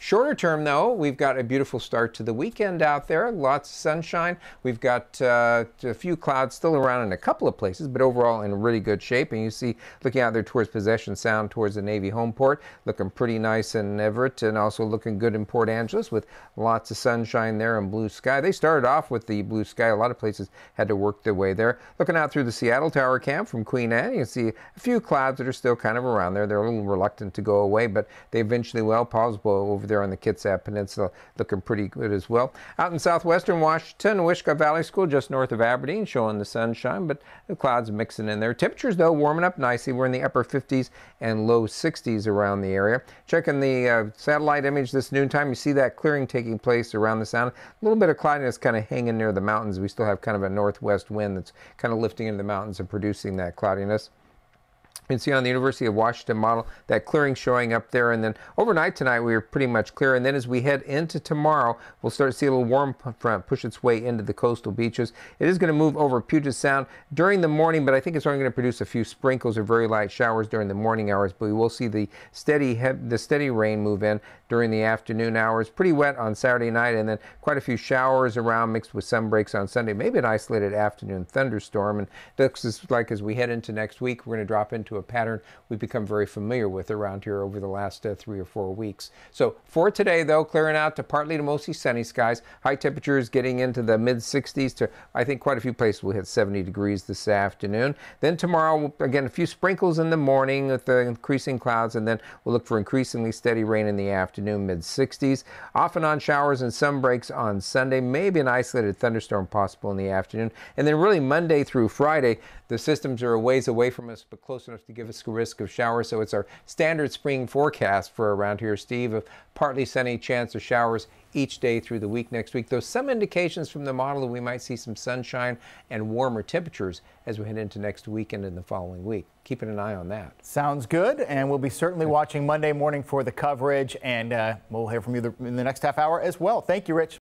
Shorter term, though, we've got a beautiful start to the weekend out there. Lots of sunshine. We've got a few clouds still around in a couple of places, but overall in really good shape. And you see, looking out there towards Possession Sound, towards the Navy home port, looking pretty nice in Everett, and also looking good in Port Angeles with lots of sunshine there and blue sky. They started off with the blue sky. A lot of places had to work their way there. Looking out through the Seattle Tower Cam from Queen Anne, you can see a few clouds that are still kind of around there. They're a little reluctant to go away, but they eventually will. Pausable over there on the Kitsap Peninsula looking pretty good as well. Out in southwestern Washington, Wishkah Valley School just north of Aberdeen showing the sunshine, but the clouds mixing in there. Temperatures, though, warming up nicely. We're in the upper 50s and low 60s around the area. Checking the satellite image this noontime, you see that clearing taking place around the sound. A little bit of cloudiness kind of hanging near the mountains. We still have kind of a northwest wind that's kind of lifting into the mountains and producing that cloudiness. You can see on the University of Washington model that clearing showing up there, and then overnight tonight we were pretty much clear, and then as we head into tomorrow we'll start to see a little warm front push its way into the coastal beaches. It is going to move over Puget Sound during the morning, but I think it's only going to produce a few sprinkles or very light showers during the morning hours, but we will see the steady rain move in during the afternoon hours. Pretty wet on Saturday night, and then quite a few showers around mixed with sun breaks on Sunday, maybe an isolated afternoon thunderstorm. And looks like as we head into next week we're going to drop into a pattern we've become very familiar with around here over the last 3 or 4 weeks. So for today, though, clearing out to partly to mostly sunny skies. High temperatures getting into the mid 60s to, I think, quite a few places will hit 70 degrees this afternoon. Then tomorrow, again, a few sprinkles in the morning with the increasing clouds, and then we'll look for increasingly steady rain in the afternoon, mid 60s. Off and on showers and sun breaks on Sunday, maybe an isolated thunderstorm possible in the afternoon. And then really Monday through Friday, the systems are a ways away from us, but close enough to give us a risk of showers. So it's our standard spring forecast for around here, Steve, of partly sunny, chance of showers each day through the week next week. Though some indications from the model that we might see some sunshine and warmer temperatures as we head into next weekend and the following week. Keeping an eye on that. Sounds good, and we'll be certainly watching Monday morning for the coverage, and we'll hear from you in the next half hour as well. Thank you, Rich.